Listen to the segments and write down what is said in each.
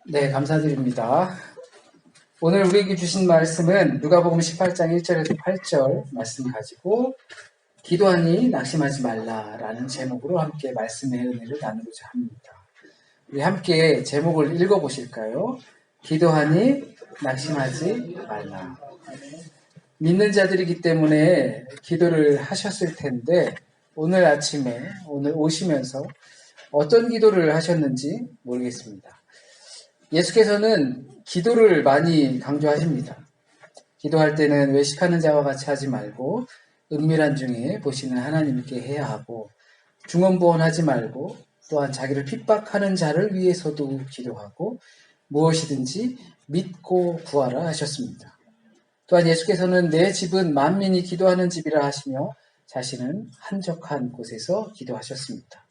네, 감사드립니다. 오늘 우리에게 주신 말씀은 누가복음 18장 1절에서 8절 말씀 가지고 기도하니 낙심하지 말라라는 제목으로 함께 말씀의 은혜를 나누고자 합니다. 우리 함께 제목을 읽어보실까요? 기도하니 낙심하지 말라. 믿는 자들이기 때문에 기도를 하셨을 텐데 오늘 아침에 오늘 오시면서 어떤 기도를 하셨는지 모르겠습니다. 예수께서는 기도를 많이 강조하십니다. 기도할 때는 외식하는 자와 같이 하지 말고 은밀한 중에 보시는 하나님께 해야 하고 중언부언하지 말고 또한 자기를 핍박하는 자를 위해서도 기도하고 무엇이든지 믿고 구하라 하셨습니다. 또한 예수께서는 내 집은 만민이 기도하는 집이라 하시며 자신은 한적한 곳에서 기도하셨습니다.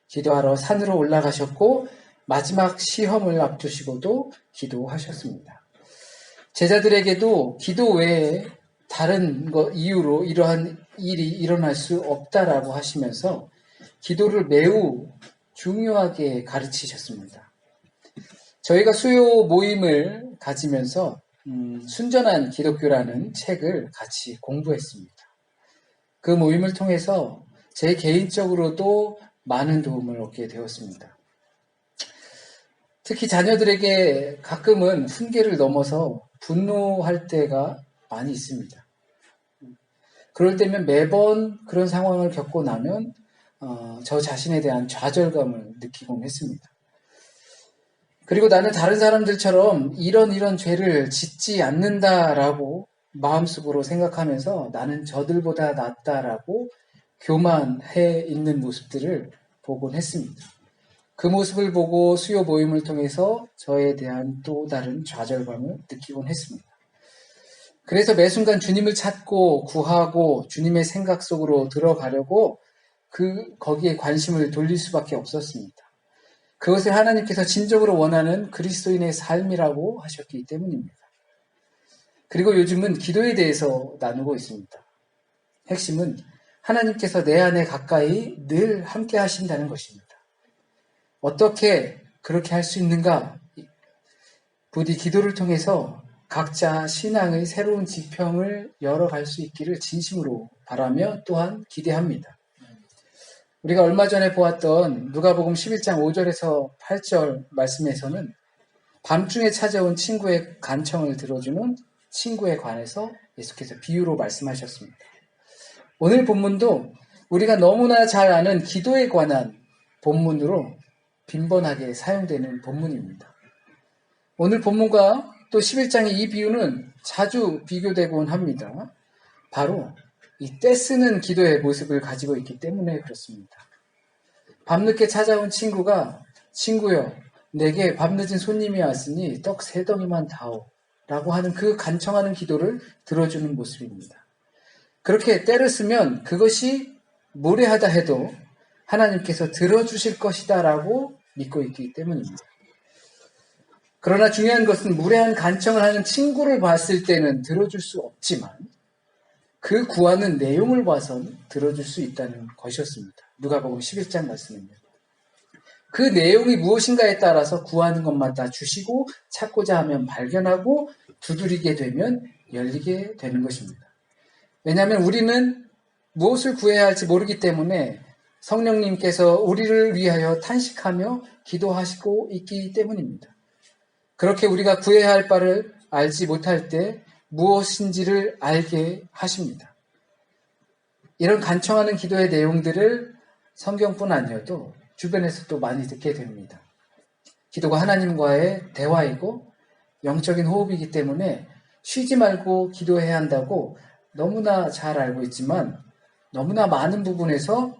기도하러 산으로 올라가셨고 마지막 시험을 앞두시고도 기도하셨습니다. 제자들에게도 기도 외에 다른 이유로 이러한 일이 일어날 수 없다라고 하시면서 기도를 매우 중요하게 가르치셨습니다. 저희가 수요 모임을 가지면서 순전한 기독교라는 책을 같이 공부했습니다. 그 모임을 통해서 제 개인적으로도 많은 도움을 얻게 되었습니다. 특히 자녀들에게 가끔은 훈계를 넘어서 분노할 때가 많이 있습니다. 그럴 때면 매번 그런 상황을 겪고 나면 저 자신에 대한 좌절감을 느끼곤 했습니다. 그리고 나는 다른 사람들처럼 이런 죄를 짓지 않는다라고 마음속으로 생각하면서 나는 저들보다 낫다라고 교만해 있는 모습들을 보곤 했습니다. 그 모습을 보고 수요 모임을 통해서 저에 대한 또 다른 좌절감을 느끼곤 했습니다. 그래서 매 순간 주님을 찾고 구하고 주님의 생각 속으로 들어가려고 거기에 관심을 돌릴 수밖에 없었습니다. 그것을 하나님께서 진정으로 원하는 그리스도인의 삶이라고 하셨기 때문입니다. 그리고 요즘은 기도에 대해서 나누고 있습니다. 핵심은 하나님께서 내 안에 가까이 늘 함께 하신다는 것입니다. 어떻게 그렇게 할 수 있는가? 부디 기도를 통해서 각자 신앙의 새로운 지평을 열어갈 수 있기를 진심으로 바라며 또한 기대합니다. 우리가 얼마 전에 보았던 누가복음 11장 5절에서 8절 말씀에서는 밤중에 찾아온 친구의 간청을 들어주는 친구에 관해서 예수께서 비유로 말씀하셨습니다. 오늘 본문도 우리가 너무나 잘 아는 기도에 관한 본문으로 빈번하게 사용되는 본문입니다. 오늘 본문과 또 11장의 이 비유는 자주 비교되곤 합니다. 바로 이 떼쓰는 기도의 모습을 가지고 있기 때문에 그렇습니다. 밤늦게 찾아온 친구가 친구여 내게 밤늦은 손님이 왔으니 떡 3덩이만 다오 라고 하는 그 간청하는 기도를 들어주는 모습입니다. 그렇게 때를 쓰면 그것이 무례하다 해도 하나님께서 들어주실 것이다 라고 믿고 있기 때문입니다. 그러나 중요한 것은 무례한 간청을 하는 친구를 봤을 때는 들어줄 수 없지만 그 구하는 내용을 봐선 들어줄 수 있다는 것이었습니다. 누가복음 11장 말씀입니다. 그 내용이 무엇인가에 따라서 구하는 것마다 주시고 찾고자 하면 발견하고 두드리게 되면 열리게 되는 것입니다. 왜냐하면 우리는 무엇을 구해야 할지 모르기 때문에 성령님께서 우리를 위하여 탄식하며 기도하시고 있기 때문입니다. 그렇게 우리가 구해야 할 바를 알지 못할 때 무엇인지를 알게 하십니다. 이런 간청하는 기도의 내용들을 성경뿐 아니어도 주변에서도 많이 듣게 됩니다. 기도가 하나님과의 대화이고 영적인 호흡이기 때문에 쉬지 말고 기도해야 한다고 너무나 잘 알고 있지만 너무나 많은 부분에서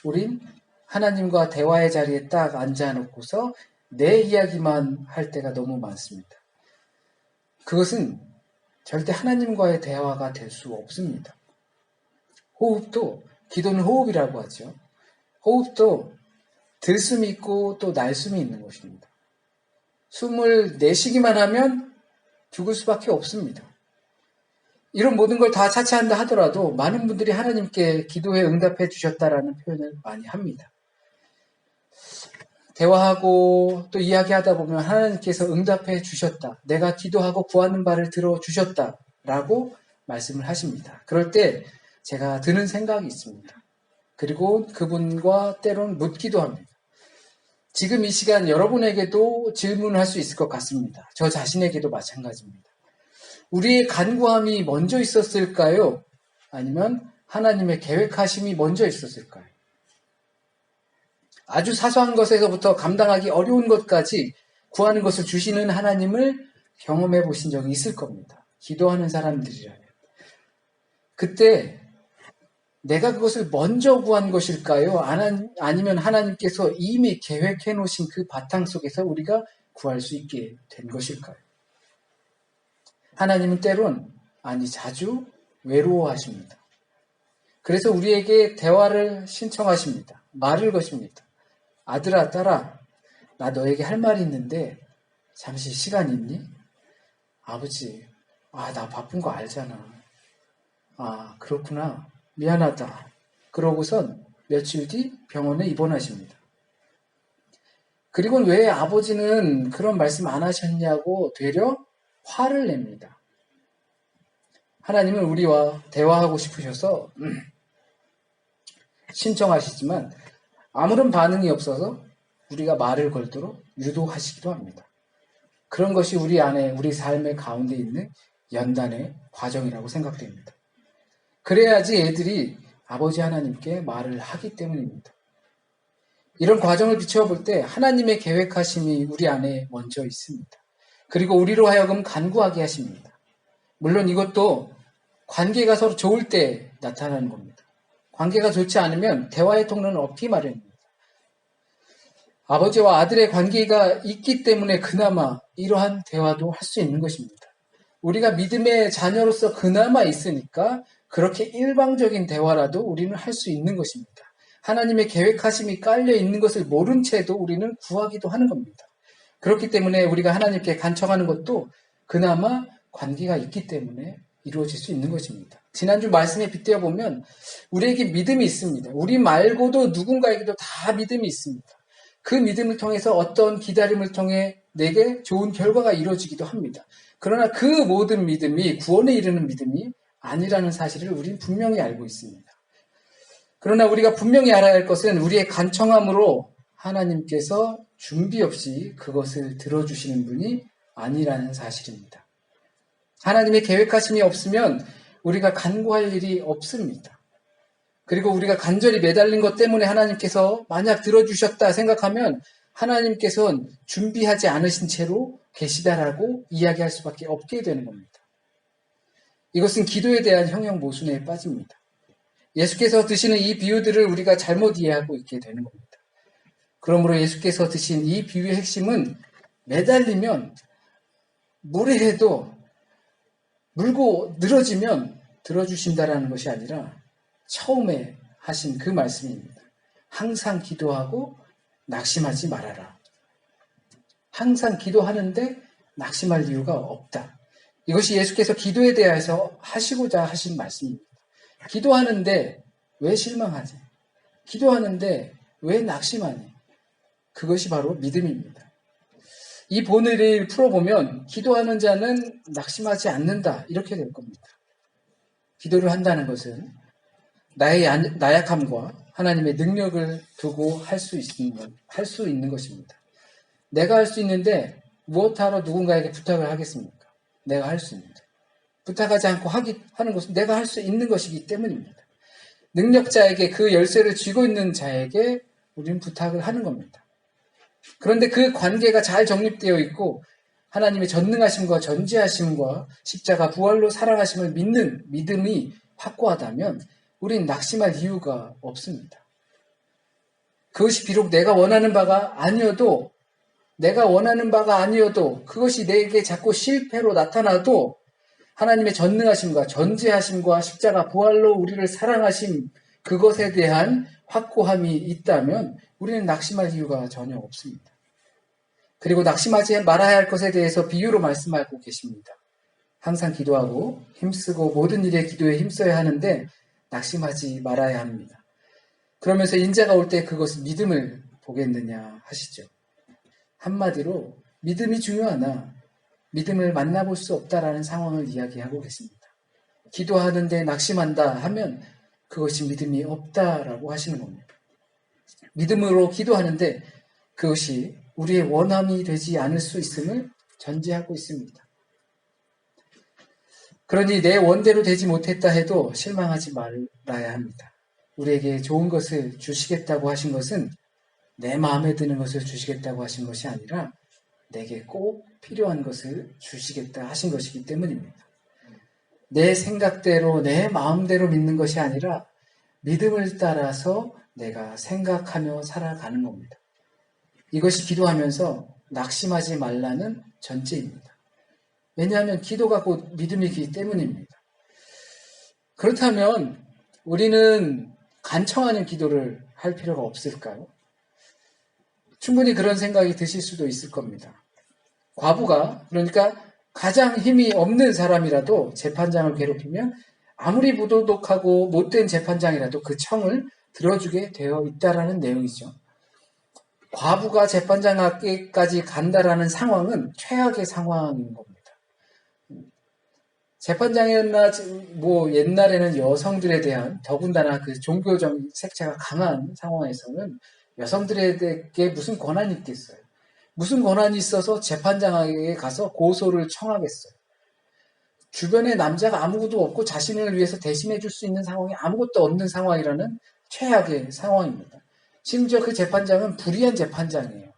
우린 하나님과 대화의 자리에 딱 앉아놓고서 내 이야기만 할 때가 너무 많습니다. 그것은 절대 하나님과의 대화가 될 수 없습니다. 호흡도, 기도는 호흡이라고 하죠. 호흡도 들숨이 있고 또 날숨이 있는 것입니다. 숨을 내쉬기만 하면 죽을 수밖에 없습니다. 이런 모든 걸 다 차치한다 하더라도 많은 분들이 하나님께 기도에 응답해 주셨다라는 표현을 많이 합니다. 대화하고 또 이야기하다 보면 하나님께서 응답해 주셨다. 내가 기도하고 구하는 바를 들어주셨다. 라고 말씀을 하십니다. 그럴 때 제가 드는 생각이 있습니다. 그리고 그분과 때론 묻기도 합니다. 지금 이 시간 여러분에게도 질문할 수 있을 것 같습니다. 저 자신에게도 마찬가지입니다. 우리의 간구함이 먼저 있었을까요? 아니면 하나님의 계획하심이 먼저 있었을까요? 아주 사소한 것에서부터 감당하기 어려운 것까지 구하는 것을 주시는 하나님을 경험해 보신 적이 있을 겁니다. 기도하는 사람들이라면. 그때 내가 그것을 먼저 구한 것일까요? 아니면 하나님께서 이미 계획해 놓으신 그 바탕 속에서 우리가 구할 수 있게 된 것일까요? 하나님은 때론, 자주 외로워하십니다. 그래서 우리에게 대화를 신청하십니다. 말을 거십니다. 아들아, 딸아, 나 너에게 할 말이 있는데 잠시 시간 있니? 아버지, 나 바쁜 거 알잖아. 그렇구나. 미안하다. 그러고선 며칠 뒤 병원에 입원하십니다. 그리고 왜 아버지는 그런 말씀 안 하셨냐고 되려 화를 냅니다. 하나님은 우리와 대화하고 싶으셔서 신청하시지만 아무런 반응이 없어서 우리가 말을 걸도록 유도하시기도 합니다. 그런 것이 우리 안에, 우리 삶의 가운데 있는 연단의 과정이라고 생각됩니다. 그래야지 애들이 아버지 하나님께 말을 하기 때문입니다. 이런 과정을 비춰볼 때 하나님의 계획하심이 우리 안에 먼저 있습니다. 그리고 우리로 하여금 간구하게 하십니다. 물론 이것도 관계가 서로 좋을 때 나타나는 겁니다. 관계가 좋지 않으면 대화의 통로는 없기 마련입니다. 아버지와 아들의 관계가 있기 때문에 그나마 이러한 대화도 할 수 있는 것입니다. 우리가 믿음의 자녀로서 그나마 있으니까 그렇게 일방적인 대화라도 우리는 할 수 있는 것입니다. 하나님의 계획하심이 깔려 있는 것을 모른 채도 우리는 구하기도 하는 겁니다. 그렇기 때문에 우리가 하나님께 간청하는 것도 그나마 관계가 있기 때문에 이루어질 수 있는 것입니다. 지난주 말씀에 빗대어 보면 우리에게 믿음이 있습니다. 우리 말고도 누군가에게도 다 믿음이 있습니다. 그 믿음을 통해서 어떤 기다림을 통해 내게 좋은 결과가 이루어지기도 합니다. 그러나 그 모든 믿음이 구원에 이르는 믿음이 아니라는 사실을 우리는 분명히 알고 있습니다. 그러나 우리가 분명히 알아야 할 것은 우리의 간청함으로 하나님께서 준비 없이 그것을 들어주시는 분이 아니라는 사실입니다. 하나님의 계획하심이 없으면 우리가 간구할 일이 없습니다. 그리고 우리가 간절히 매달린 것 때문에 하나님께서 만약 들어주셨다 생각하면 하나님께서는 준비하지 않으신 채로 계시다라고 이야기할 수밖에 없게 되는 겁니다. 이것은 기도에 대한 형용 모순에 빠집니다. 예수께서 드시는 이 비유들을 우리가 잘못 이해하고 있게 되는 겁니다. 그러므로 예수께서 드신 이 비유의 핵심은 매달리면 무례해도 물고 늘어지면 들어주신다라는 것이 아니라 처음에 하신 그 말씀입니다. 항상 기도하고 낙심하지 말아라. 항상 기도하는데 낙심할 이유가 없다. 이것이 예수께서 기도에 대해서 하시고자 하신 말씀입니다. 기도하는데 왜 실망하지? 기도하는데 왜 낙심하니? 그것이 바로 믿음입니다. 이 본의를 풀어보면 기도하는 자는 낙심하지 않는다 이렇게 될 겁니다. 기도를 한다는 것은 나의 나약함과 하나님의 능력을 두고 할 수 있는 것입니다. 내가 할 수 있는데 무엇하러 누군가에게 부탁을 하겠습니까? 내가 할 수 있는데. 부탁하지 않고 하는 것은 내가 할 수 있는 것이기 때문입니다. 능력자에게 그 열쇠를 쥐고 있는 자에게 우리는 부탁을 하는 겁니다. 그런데 그 관계가 잘 정립되어 있고 하나님의 전능하심과 전지하심과 십자가 부활로 살아가심을 믿는 믿음이 확고하다면 우리는 낙심할 이유가 없습니다. 그것이 비록 내가 원하는 바가 아니어도 그것이 내게 자꾸 실패로 나타나도 하나님의 전능하심과 전지하심과 십자가 부활로 우리를 사랑하심 그것에 대한 확고함이 있다면 우리는 낙심할 이유가 전혀 없습니다. 그리고 낙심하지 말아야 할 것에 대해서 비유로 말씀하고 계십니다. 항상 기도하고 힘쓰고 모든 일에 기도에 힘써야 하는데 낙심하지 말아야 합니다. 그러면서 인자가 올 때 그것을 믿음을 보겠느냐 하시죠. 한마디로 믿음이 중요하나 믿음을 만나볼 수 없다라는 상황을 이야기하고 계십니다. 기도하는데 낙심한다 하면 그것이 믿음이 없다라고 하시는 겁니다. 믿음으로 기도하는데 그것이 우리의 원함이 되지 않을 수 있음을 전제하고 있습니다. 그러니 내 원대로 되지 못했다 해도 실망하지 말아야 합니다. 우리에게 좋은 것을 주시겠다고 하신 것은 내 마음에 드는 것을 주시겠다고 하신 것이 아니라 내게 꼭 필요한 것을 주시겠다 하신 것이기 때문입니다. 내 생각대로 내 마음대로 믿는 것이 아니라 믿음을 따라서 내가 생각하며 살아가는 겁니다. 이것이 기도하면서 낙심하지 말라는 전제입니다. 왜냐하면 기도가 곧 믿음이기 때문입니다. 그렇다면 우리는 간청하는 기도를 할 필요가 없을까요? 충분히 그런 생각이 드실 수도 있을 겁니다. 과부가, 그러니까 가장 힘이 없는 사람이라도 재판장을 괴롭히면 아무리 부도덕하고 못된 재판장이라도 그 청을 들어주게 되어 있다라는 내용이죠. 과부가 재판장에게까지 간다라는 상황은 최악의 상황인 겁니다. 재판장이었나 옛날에는 여성들에 대한 더군다나 그 종교적 색채가 강한 상황에서는 여성들에게 무슨 권한이 있겠어요? 무슨 권한이 있어서 재판장에게 가서 고소를 청하겠어요? 주변에 남자가 아무것도 없고 자신을 위해서 대신해 줄 수 있는 상황이 아무것도 없는 상황이라는 최악의 상황입니다. 심지어 그 재판장은 불의한 재판장이에요.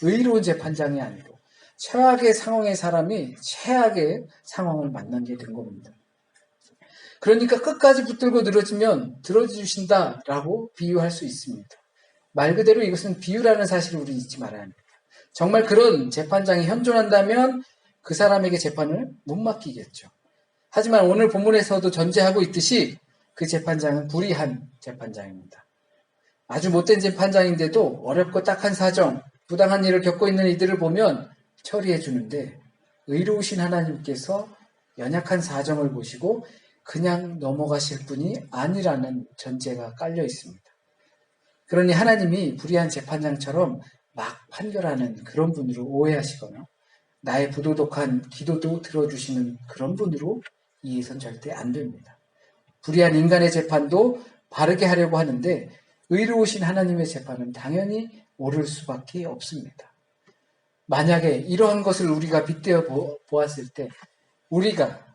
의로운 재판장이 아니고 최악의 상황의 사람이 최악의 상황을 만난 게 된 겁니다. 그러니까 끝까지 붙들고 늘어지면 들어주신다라고 비유할 수 있습니다. 말 그대로 이것은 비유라는 사실을 우리 잊지 말아야 합니다. 정말 그런 재판장이 현존한다면 그 사람에게 재판을 못 맡기겠죠. 하지만 오늘 본문에서도 전제하고 있듯이 그 재판장은 불의한 재판장입니다. 아주 못된 재판장인데도 어렵고 딱한 사정, 부당한 일을 겪고 있는 이들을 보면 처리해 주는데 의로우신 하나님께서 연약한 사정을 보시고 그냥 넘어가실 분이 아니라는 전제가 깔려 있습니다. 그러니 하나님이 불의한 재판장처럼 막 판결하는 그런 분으로 오해하시거나 나의 부도덕한 기도도 들어주시는 그런 분으로 이해선 절대 안 됩니다. 불의한 인간의 재판도 바르게 하려고 하는데 의로우신 하나님의 재판은 당연히 옳을 수밖에 없습니다. 만약에 이러한 것을 우리가 빗대어 보았을 때 우리가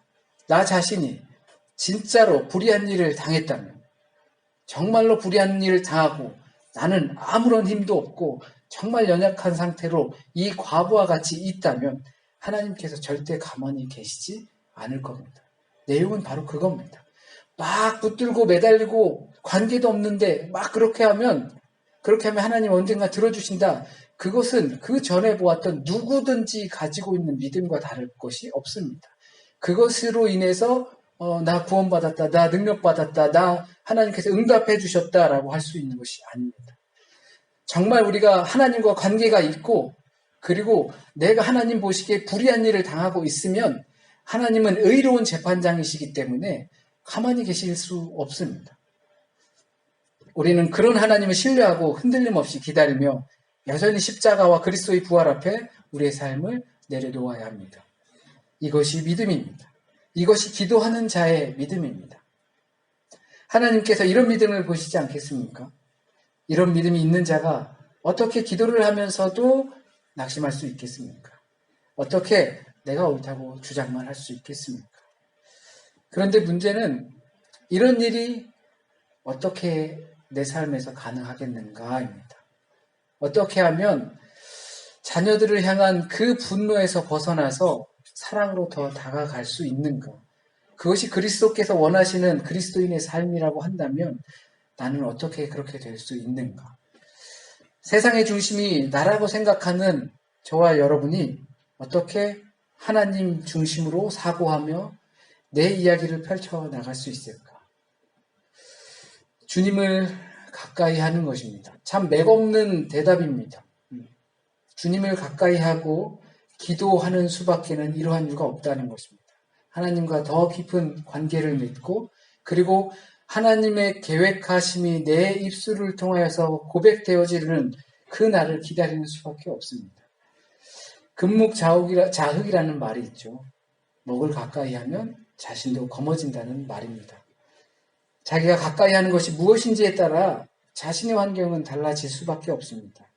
나 자신이 진짜로 불의한 일을 당했다면 정말로 불의한 일을 당하고 나는 아무런 힘도 없고 정말 연약한 상태로 이 과부와 같이 있다면 하나님께서 절대 가만히 계시지 않을 겁니다. 내용은 바로 그겁니다. 막 붙들고 매달리고 관계도 없는데 막 그렇게 하면 하나님 언젠가 들어주신다. 그것은 그 전에 보았던 누구든지 가지고 있는 믿음과 다를 것이 없습니다. 그것으로 인해서 나 구원받았다, 나 능력받았다, 나 하나님께서 응답해 주셨다라고 할 수 있는 것이 아닙니다. 정말 우리가 하나님과 관계가 있고 그리고 내가 하나님 보시기에 불의한 일을 당하고 있으면 하나님은 의로운 재판장이시기 때문에 가만히 계실 수 없습니다. 우리는 그런 하나님을 신뢰하고 흔들림 없이 기다리며 여전히 십자가와 그리스도의 부활 앞에 우리의 삶을 내려놓아야 합니다. 이것이 믿음입니다. 이것이 기도하는 자의 믿음입니다. 하나님께서 이런 믿음을 보시지 않겠습니까? 이런 믿음이 있는 자가 어떻게 기도를 하면서도 낙심할 수 있겠습니까? 어떻게 내가 옳다고 주장만 할 수 있겠습니까? 그런데 문제는 이런 일이 어떻게 내 삶에서 가능하겠는가입니다. 어떻게 하면 자녀들을 향한 그 분노에서 벗어나서 사랑으로 더 다가갈 수 있는가? 그것이 그리스도께서 원하시는 그리스도인의 삶이라고 한다면 나는 어떻게 그렇게 될 수 있는가? 세상의 중심이 나라고 생각하는 저와 여러분이 어떻게 하나님 중심으로 사고하며 내 이야기를 펼쳐나갈 수 있을까? 주님을 가까이 하는 것입니다. 참 맥없는 대답입니다. 주님을 가까이 하고 기도하는 수밖에는 이러한 이유가 없다는 것입니다. 하나님과 더 깊은 관계를 맺고 그리고 하나님의 계획하심이 내 입술을 통하여서 고백되어지는 그 날을 기다리는 수밖에 없습니다. 금묵자흑이라는 말이 있죠. 목을 가까이 하면 자신도 검어진다는 말입니다. 자기가 가까이 하는 것이 무엇인지에 따라 자신의 환경은 달라질 수밖에 없습니다.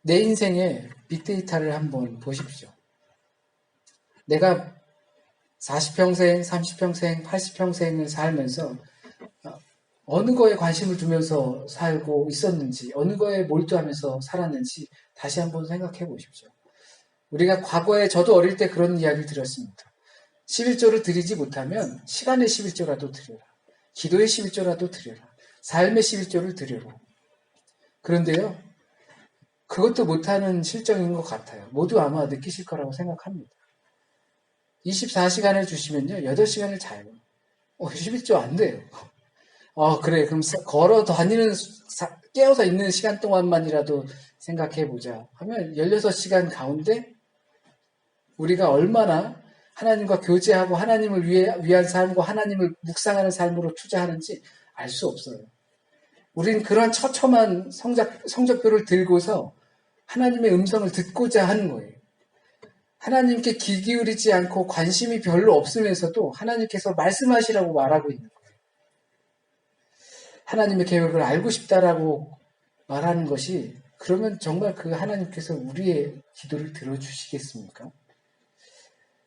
내 인생의 빅데이터를 한번 보십시오. 내가 40평생, 30평생, 80평생을 살면서 어느 거에 관심을 두면서 살고 있었는지, 어느 거에 몰두하면서 살았는지 다시 한번 생각해 보십시오. 우리가 과거에 저도 어릴 때 그런 이야기를 들었습니다. 11조를 드리지 못하면 시간의 11조라도 드려라. 기도의 11조라도 드려라. 삶의 11조를 드려라. 그런데요, 그것도 못하는 실정인 것 같아요. 모두 아마 느끼실 거라고 생각합니다. 24시간을 주시면요, 8시간을 자요. 11조 안 돼요. 그래. 그럼 걸어 다니는, 깨어서 있는 시간 동안만이라도 생각해보자 하면 16시간 가운데 우리가 얼마나 하나님과 교제하고 하나님을 위한 삶과 하나님을 묵상하는 삶으로 투자하는지 알 수 없어요. 우리는 그런 처참한 성적표를 들고서 하나님의 음성을 듣고자 하는 거예요. 하나님께 귀 기울이지 않고 관심이 별로 없으면서도 하나님께서 말씀하시라고 말하고 있는 거예요. 하나님의 계획을 알고 싶다라고 말하는 것이 그러면 정말 그 하나님께서 우리의 기도를 들어주시겠습니까?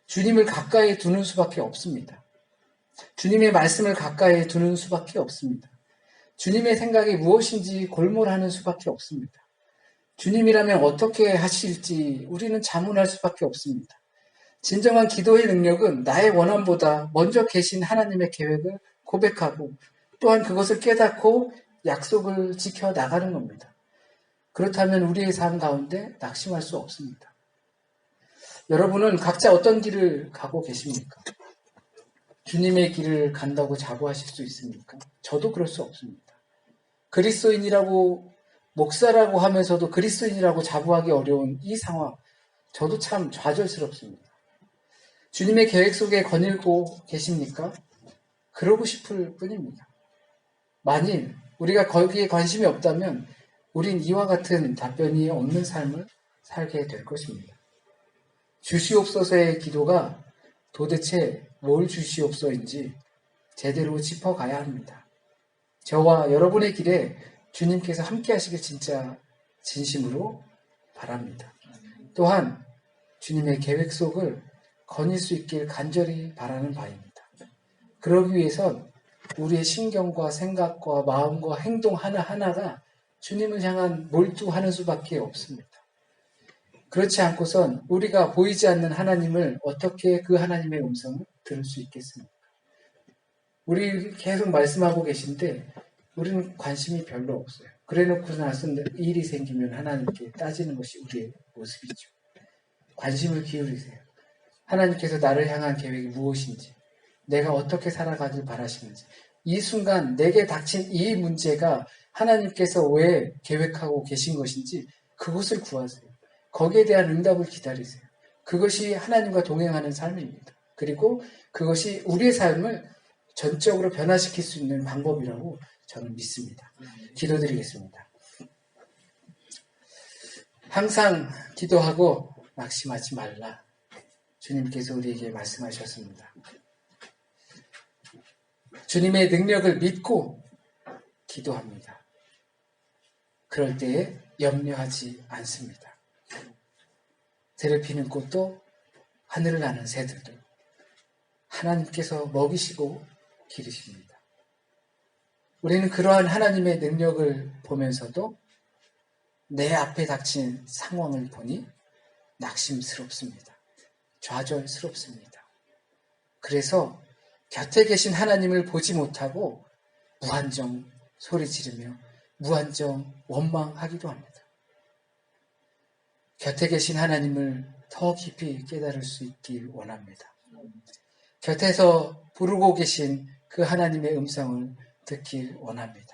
주님을 가까이 두는 수밖에 없습니다. 주님의 말씀을 가까이 두는 수밖에 없습니다. 주님의 생각이 무엇인지 골몰하는 수밖에 없습니다. 주님이라면 어떻게 하실지 우리는 자문할 수밖에 없습니다. 진정한 기도의 능력은 나의 원함보다 먼저 계신 하나님의 계획을 고백하고 또한 그것을 깨닫고 약속을 지켜 나가는 겁니다. 그렇다면 우리의 삶 가운데 낙심할 수 없습니다. 여러분은 각자 어떤 길을 가고 계십니까? 주님의 길을 간다고 자부하실 수 있습니까? 저도 그럴 수 없습니다. 그리스도인이라고 목사라고 하면서도 그리스도인이라고 자부하기 어려운 이 상황, 저도 참 좌절스럽습니다. 주님의 계획 속에 거닐고 계십니까? 그러고 싶을 뿐입니다. 만일 우리가 거기에 관심이 없다면 우린 이와 같은 답변이 없는 삶을 살게 될 것입니다. 주시옵소서의 기도가 도대체 뭘 주시옵소인지 제대로 짚어가야 합니다. 저와 여러분의 길에 주님께서 함께 하시길 진짜 진심으로 바랍니다. 또한 주님의 계획 속을 거닐 수 있길 간절히 바라는 바입니다. 그러기 위해선 우리의 신경과 생각과 마음과 행동 하나하나가 주님을 향한 몰두하는 수밖에 없습니다. 그렇지 않고선 우리가 보이지 않는 하나님을 어떻게 그 하나님의 음성을 들을 수 있겠습니까? 우리 계속 말씀하고 계신데 우리는 관심이 별로 없어요. 그래놓고 나서 일이 생기면 하나님께 따지는 것이 우리의 모습이죠. 관심을 기울이세요. 하나님께서 나를 향한 계획이 무엇인지, 내가 어떻게 살아가길 바라시는지, 이 순간 내게 닥친 이 문제가 하나님께서 왜 계획하고 계신 것인지 그것을 구하세요. 거기에 대한 응답을 기다리세요. 그것이 하나님과 동행하는 삶입니다. 그리고 그것이 우리의 삶을 전적으로 변화시킬 수 있는 방법이라고 저는 믿습니다. 기도드리겠습니다. 항상 기도하고 낙심하지 말라. 주님께서 우리에게 말씀하셨습니다. 주님의 능력을 믿고 기도합니다. 그럴 때에 염려하지 않습니다. 새를 피는 꽃도 하늘을 나는 새들도 하나님께서 먹이시고 기르십니다. 우리는 그러한 하나님의 능력을 보면서도 내 앞에 닥친 상황을 보니 낙심스럽습니다. 좌절스럽습니다. 그래서 곁에 계신 하나님을 보지 못하고 무한정 소리 지르며 무한정 원망하기도 합니다. 곁에 계신 하나님을 더 깊이 깨달을 수 있길 원합니다. 곁에서 부르고 계신 그 하나님의 음성을 듣길 원합니다.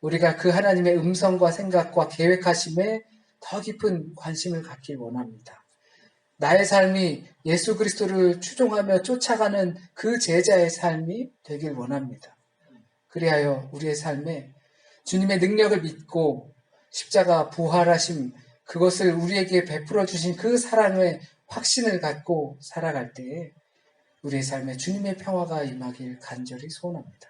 우리가 그 하나님의 음성과 생각과 계획하심에 더 깊은 관심을 갖길 원합니다. 나의 삶이 예수 그리스도를 추종하며 쫓아가는 그 제자의 삶이 되길 원합니다. 그리하여 우리의 삶에 주님의 능력을 믿고 십자가 부활하심, 그것을 우리에게 베풀어 주신 그 사랑의 확신을 갖고 살아갈 때에 우리의 삶에 주님의 평화가 임하길 간절히 소원합니다.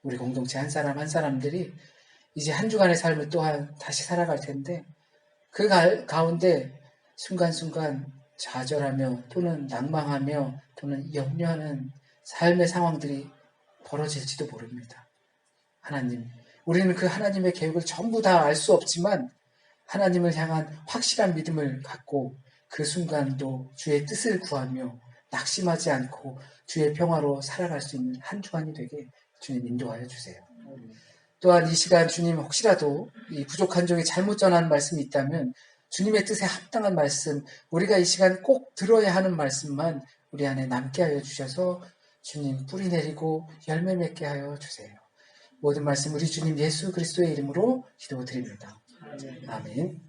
우리 공동체 한 사람 한 사람들이 이제 한 주간의 삶을 또한 다시 살아갈 텐데 그 가운데 순간순간 좌절하며 또는 낭망하며 또는 염려하는 삶의 상황들이 벌어질지도 모릅니다. 하나님, 우리는 그 하나님의 계획을 전부 다 알 수 없지만 하나님을 향한 확실한 믿음을 갖고 그 순간도 주의 뜻을 구하며 낙심하지 않고 주의 평화로 살아갈 수 있는 한 주간이 되게 주님 인도하여 주세요. 또한 이 시간 주님 혹시라도 이 부족한 종이 잘못 전한 말씀이 있다면 주님의 뜻에 합당한 말씀, 우리가 이 시간 꼭 들어야 하는 말씀만 우리 안에 남게 하여 주셔서 주님 뿌리 내리고 열매 맺게 하여 주세요. 모든 말씀 우리 주님 예수 그리스도의 이름으로 기도드립니다. 아멘.